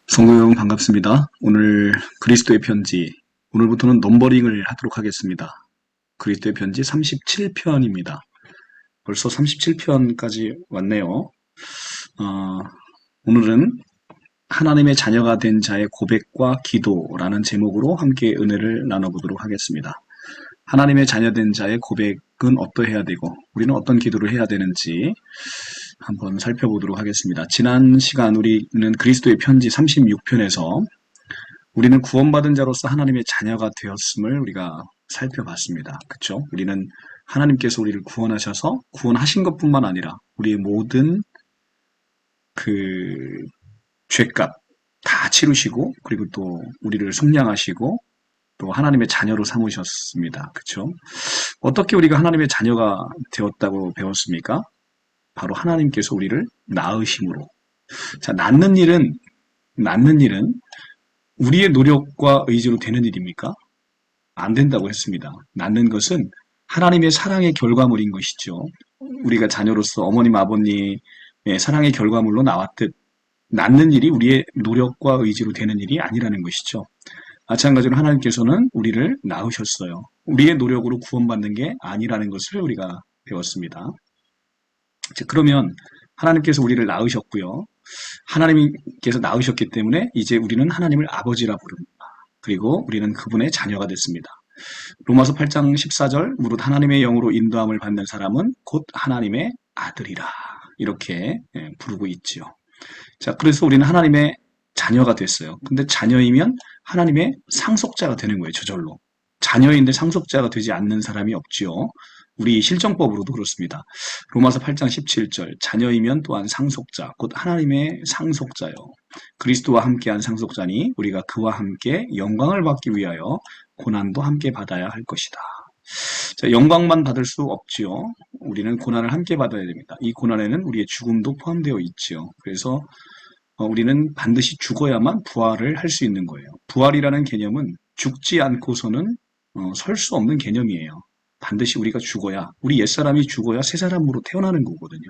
성도 여러분 반갑습니다. 오늘 그리스도의 편지, 오늘부터는 넘버링을 하도록 하겠습니다. 그리스도의 편지 37편입니다. 벌써 37편까지 왔네요. 어, 오늘은 하나님의 자녀가 된 자의 고백과 기도라는 제목으로 함께 은혜를 나눠보도록 하겠습니다. 하나님의 자녀된 자의 고백은 어떠해야 되고 우리는 어떤 기도를 해야 되는지 한번 살펴보도록 하겠습니다. 지난 시간 우리는 그리스도의 편지 36편에서 우리는 구원받은 자로서 하나님의 자녀가 되었음을 우리가 살펴봤습니다. 그렇죠? 우리는 하나님께서 우리를 구원하셔서 구원하신 것뿐만 아니라 우리의 모든 그 죄값 다 치르시고 그리고 또 우리를 속량하시고 또 하나님의 자녀로 삼으셨습니다. 그렇죠? 어떻게 우리가 하나님의 자녀가 되었다고 배웠습니까? 바로 하나님께서 우리를 낳으심으로. 자, 낳는 일은 우리의 노력과 의지로 되는 일입니까? 안 된다고 했습니다. 낳는 것은 하나님의 사랑의 결과물인 것이죠. 우리가 자녀로서 어머님, 아버님의 사랑의 결과물로 나왔듯 낳는 일이 우리의 노력과 의지로 되는 일이 아니라는 것이죠. 마찬가지로 하나님께서는 우리를 낳으셨어요. 우리의 노력으로 구원받는 게 아니라는 것을 우리가 배웠습니다. 그러면 하나님께서 우리를 낳으셨고요. 하나님께서 낳으셨기 때문에 이제 우리는 하나님을 아버지라 부릅니다. 그리고 우리는 그분의 자녀가 됐습니다. 로마서 8장 14절 무릇 하나님의 영으로 인도함을 받는 사람은 곧 하나님의 아들이라 이렇게 부르고 있지요. 자, 그래서 우리는 하나님의 자녀가 됐어요. 근데 자녀이면 하나님의 상속자가 되는 거예요, 저절로. 자녀인데 상속자가 되지 않는 사람이 없지요. 우리 실정법으로도 그렇습니다. 로마서 8장 17절 자녀이면 또한 상속자, 곧 하나님의 상속자요. 그리스도와 함께한 상속자니 우리가 그와 함께 영광을 받기 위하여 고난도 함께 받아야 할 것이다. 자, 영광만 받을 수 없지요. 우리는 고난을 함께 받아야 됩니다. 이 고난에는 우리의 죽음도 포함되어 있지요. 그래서 우리는 반드시 죽어야만 부활을 할 수 있는 거예요. 부활이라는 개념은 죽지 않고서는 설 수 없는 개념이에요. 반드시 우리가 죽어야, 우리 옛사람이 죽어야 새 사람으로 태어나는 거거든요.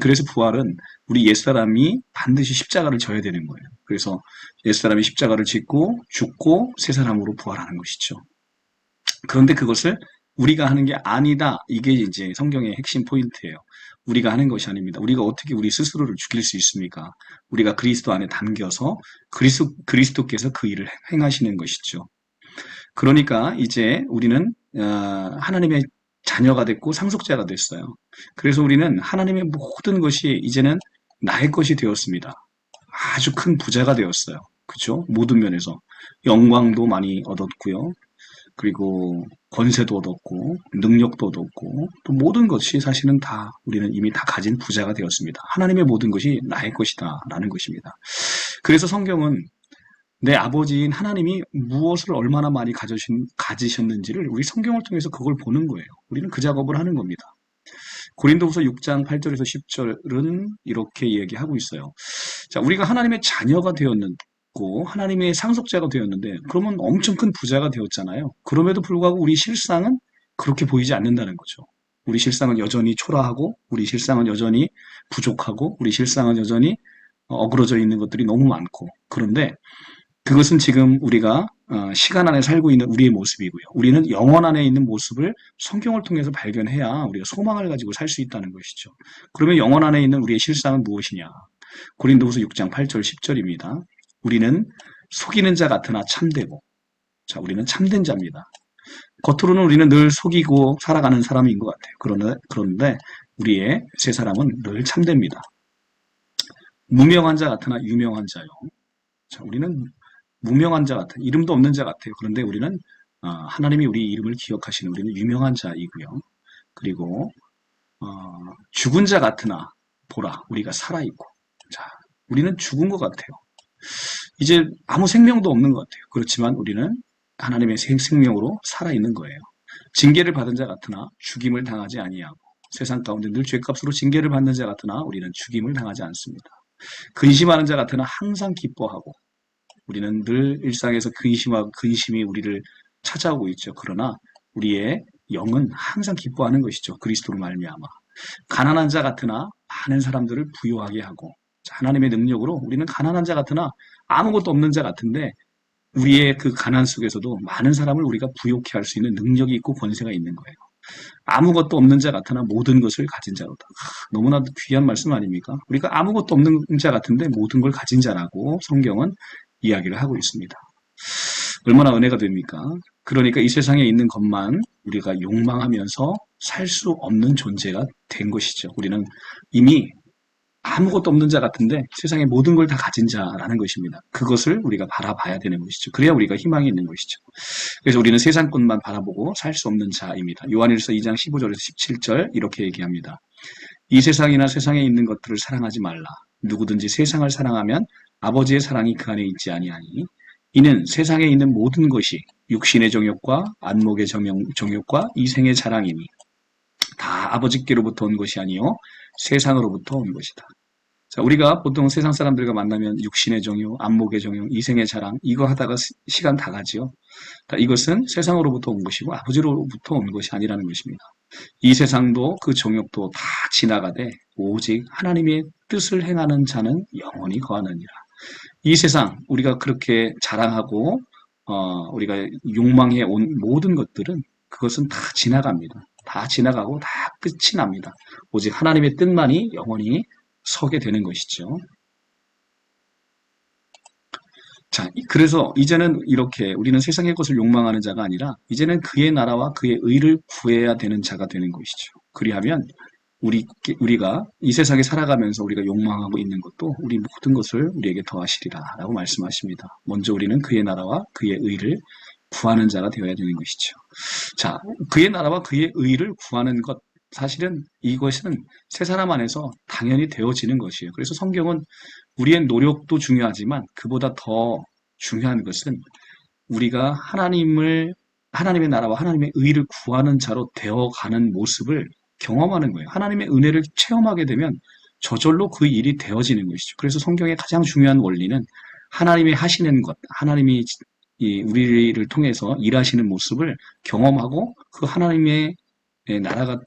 그래서 부활은 우리 옛사람이 반드시 십자가를 져야 되는 거예요. 그래서 옛사람이 십자가를 짓고 죽고 새 사람으로 부활하는 것이죠. 그런데 그것을 우리가 하는 게 아니다. 이게 이제 성경의 핵심 포인트예요. 우리가 하는 것이 아닙니다. 우리가 어떻게 우리 스스로를 죽일 수 있습니까? 우리가 그리스도 안에 담겨서 그리스도께서 그 일을 행하시는 것이죠. 그러니까 이제 우리는 하나님의 자녀가 됐고 상속자가 됐어요. 그래서 우리는 하나님의 모든 것이 이제는 나의 것이 되었습니다. 아주 큰 부자가 되었어요. 그렇죠? 모든 면에서 영광도 많이 얻었고요. 그리고 권세도 얻었고 능력도 얻었고 또 모든 것이 사실은 다 우리는 이미 다 가진 부자가 되었습니다. 하나님의 모든 것이 나의 것이다 라는 것입니다. 그래서 성경은 내 아버지인 하나님이 무엇을 얼마나 많이 가지셨는지를 우리 성경을 통해서 그걸 보는 거예요. 우리는 그 작업을 하는 겁니다. 고린도후서 6장 8절에서 10절은 이렇게 이야기하고 있어요. 자, 우리가 하나님의 자녀가 되었고 하나님의 상속자가 되었는데 그러면 엄청 큰 부자가 되었잖아요. 그럼에도 불구하고 우리 실상은 그렇게 보이지 않는다는 거죠. 우리 실상은 여전히 초라하고 우리 실상은 여전히 부족하고 우리 실상은 여전히 어그러져 있는 것들이 너무 많고 그런데 그것은 지금 우리가 시간 안에 살고 있는 우리의 모습이고요. 우리는 영원 안에 있는 모습을 성경을 통해서 발견해야 우리가 소망을 가지고 살 수 있다는 것이죠. 그러면 영원 안에 있는 우리의 실상은 무엇이냐? 고린도후서 6장 8절 10절입니다. 우리는 속이는 자 같으나 참되고 자, 우리는 참된 자입니다. 겉으로는 우리는 늘 속이고 살아가는 사람인 것 같아요. 그런데 우리의 새 사람은 늘 참됩니다. 무명한 자 같으나 유명한 자요. 자, 우리는 무명한 자 같은 이름도 없는 자 같아요. 그런데 우리는 하나님이 우리 이름을 기억하시는 우리는 유명한 자이고요. 그리고 죽은 자 같으나 보라 우리가 살아있고 자 우리는 죽은 것 같아요. 이제 아무 생명도 없는 것 같아요. 그렇지만 우리는 하나님의 생명으로 살아있는 거예요. 징계를 받은 자 같으나 죽임을 당하지 아니하고 세상 가운데 늘 죄값으로 징계를 받는 자 같으나 우리는 죽임을 당하지 않습니다. 근심하는 자 같으나 항상 기뻐하고 우리는 늘 일상에서 근심이 우리를 찾아오고 있죠. 그러나 우리의 영은 항상 기뻐하는 것이죠. 그리스도로 말미암아. 가난한 자 같으나 많은 사람들을 부유하게 하고 하나님의 능력으로 우리는 가난한 자 같으나 아무것도 없는 자 같은데 우리의 그 가난 속에서도 많은 사람을 우리가 부욕해 할 수 있는 능력이 있고 권세가 있는 거예요. 아무것도 없는 자 같으나 모든 것을 가진 자로다. 너무나 귀한 말씀 아닙니까? 우리가 아무것도 없는 자 같은데 모든 걸 가진 자라고 성경은 이야기를 하고 있습니다. 얼마나 은혜가 됩니까? 그러니까 이 세상에 있는 것만 우리가 욕망하면서 살 수 없는 존재가 된 것이죠. 우리는 이미 아무것도 없는 자 같은데 세상의 모든 걸 다 가진 자라는 것입니다. 그것을 우리가 바라봐야 되는 것이죠. 그래야 우리가 희망이 있는 것이죠. 그래서 우리는 세상 것만 바라보고 살 수 없는 자입니다. 요한일서 2장 15절에서 17절 이렇게 얘기합니다. 이 세상이나 세상에 있는 것들을 사랑하지 말라. 누구든지 세상을 사랑하면 아버지의 사랑이 그 안에 있지 아니하니 이는 세상에 있는 모든 것이 육신의 정욕과 안목의 정욕과 이생의 자랑이니 다 아버지께로부터 온 것이 아니요 세상으로부터 온 것이다. 자, 우리가 보통 세상 사람들과 만나면 육신의 정욕, 안목의 정욕, 이생의 자랑 이거 하다가 시간 다 가지요. 이것은 세상으로부터 온 것이고 아버지로부터 온 것이 아니라는 것입니다. 이 세상도 그 정욕도 다 지나가되 오직 하나님의 뜻을 행하는 자는 영원히 거하느니라. 이 세상 우리가 그렇게 자랑하고 우리가 욕망해 온 모든 것들은 그것은 다 지나갑니다. 다 지나가고 다 끝이 납니다. 오직 하나님의 뜻만이 영원히 서게 되는 것이죠. 자, 그래서 이제는 이렇게 우리는 세상의 것을 욕망하는 자가 아니라 이제는 그의 나라와 그의 의를 구해야 되는 자가 되는 것이죠. 그리하면 우리가 이 세상에 살아가면서 우리가 욕망하고 있는 것도 우리 모든 것을 우리에게 더하시리라 라고 말씀하십니다. 먼저 우리는 그의 나라와 그의 의를 구하는 자가 되어야 되는 것이죠. 자, 그의 나라와 그의 의를 구하는 것, 사실은 이것은 세 사람 안에서 당연히 되어지는 것이에요. 그래서 성경은 우리의 노력도 중요하지만 그보다 더 중요한 것은 우리가 하나님의 나라와 하나님의 의를 구하는 자로 되어가는 모습을 경험하는 거예요. 하나님의 은혜를 체험하게 되면 저절로 그 일이 되어지는 것이죠. 그래서 성경의 가장 중요한 원리는 하나님이 하시는 것, 하나님이 우리를 통해서 일하시는 모습을 경험하고 그 하나님의 나라가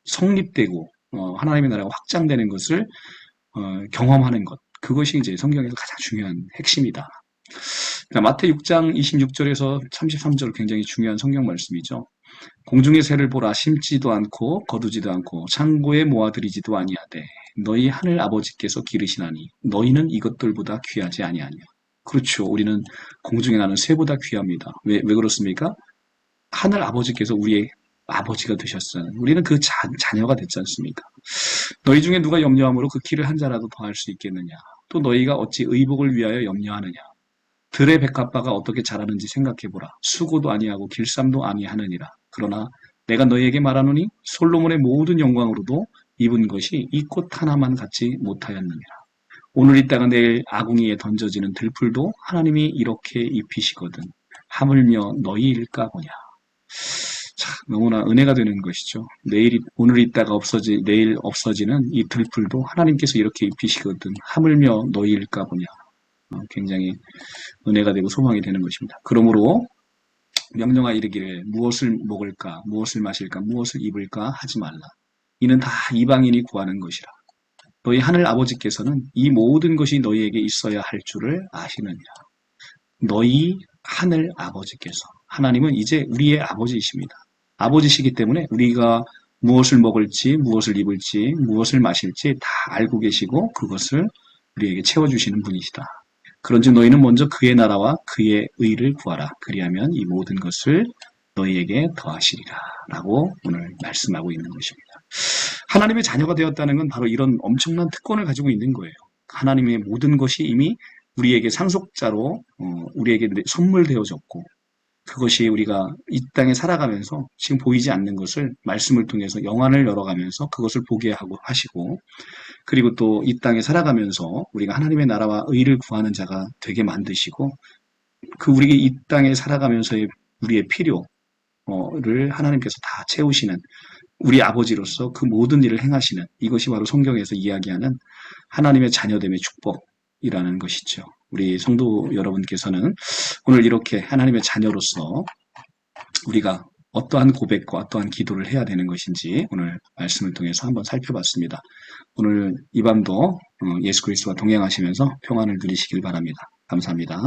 성립되고 하나님의 나라가 확장되는 것을 경험하는 것. 그것이 이제 성경에서 가장 중요한 핵심이다. 그러니까 마태 6장 26절에서 33절 굉장히 중요한 성경 말씀이죠. 공중의 새를 보라 심지도 않고 거두지도 않고 창고에 모아들이지도 아니하되 너희 하늘 아버지께서 기르시나니 너희는 이것들보다 귀하지 아니하냐. 그렇죠. 우리는 공중에 나는 새보다 귀합니다. 왜 그렇습니까? 하늘 아버지께서 우리의 아버지가 되셨어요. 우리는 그 자녀가 됐지 않습니까? 너희 중에 누가 염려함으로 그 키를 한 자라도 더할 수 있겠느냐. 또 너희가 어찌 의복을 위하여 염려하느냐. 들의 백합화가 어떻게 자라는지 생각해보라. 수고도 아니하고 길쌈도 아니하느니라. 그러나 내가 너희에게 말하노니 솔로몬의 모든 영광으로도 입은 것이 이 꽃 하나만 같지 못하였느니라. 오늘 있다가 내일 아궁이에 던져지는 들풀도 하나님이 이렇게 입히시거든. 하물며 너희일까 보냐. 참 너무나 은혜가 되는 것이죠. 오늘 있다가 내일 없어지는 이 들풀도 하나님께서 이렇게 입히시거든. 하물며 너희일까 보냐. 굉장히 은혜가 되고 소망이 되는 것입니다. 그러므로 명령하 이르기를 무엇을 먹을까, 무엇을 마실까, 무엇을 입을까 하지 말라. 이는 다 이방인이 구하는 것이라. 너희 하늘 아버지께서는 이 모든 것이 너희에게 있어야 할 줄을 아시느니라. 너희 하늘 아버지께서, 하나님은 이제 우리의 아버지이십니다. 아버지시기 때문에 우리가 무엇을 먹을지, 무엇을 입을지, 무엇을 마실지 다 알고 계시고 그것을 우리에게 채워주시는 분이시다. 그런즉 너희는 먼저 그의 나라와 그의 의를 구하라. 그리하면 이 모든 것을 너희에게 더하시리라. 라고 오늘 말씀하고 있는 것입니다. 하나님의 자녀가 되었다는 건 바로 이런 엄청난 특권을 가지고 있는 거예요. 하나님의 모든 것이 이미 우리에게 상속자로 우리에게 선물되어졌고 그것이 우리가 이 땅에 살아가면서 지금 보이지 않는 것을 말씀을 통해서 영안을 열어가면서 그것을 보게 하고 하시고 그리고 또 이 땅에 살아가면서 우리가 하나님의 나라와 의를 구하는 자가 되게 만드시고 우리 이 땅에 살아가면서의 우리의 필요를 하나님께서 다 채우시는 우리 아버지로서 그 모든 일을 행하시는 이것이 바로 성경에서 이야기하는 하나님의 자녀됨의 축복이라는 것이죠. 우리 성도 여러분께서는 오늘 이렇게 하나님의 자녀로서 우리가 어떠한 고백과 어떠한 기도를 해야 되는 것인지 오늘 말씀을 통해서 한번 살펴봤습니다. 오늘 이 밤도 예수 그리스도와 동행하시면서 평안을 누리시길 바랍니다. 감사합니다.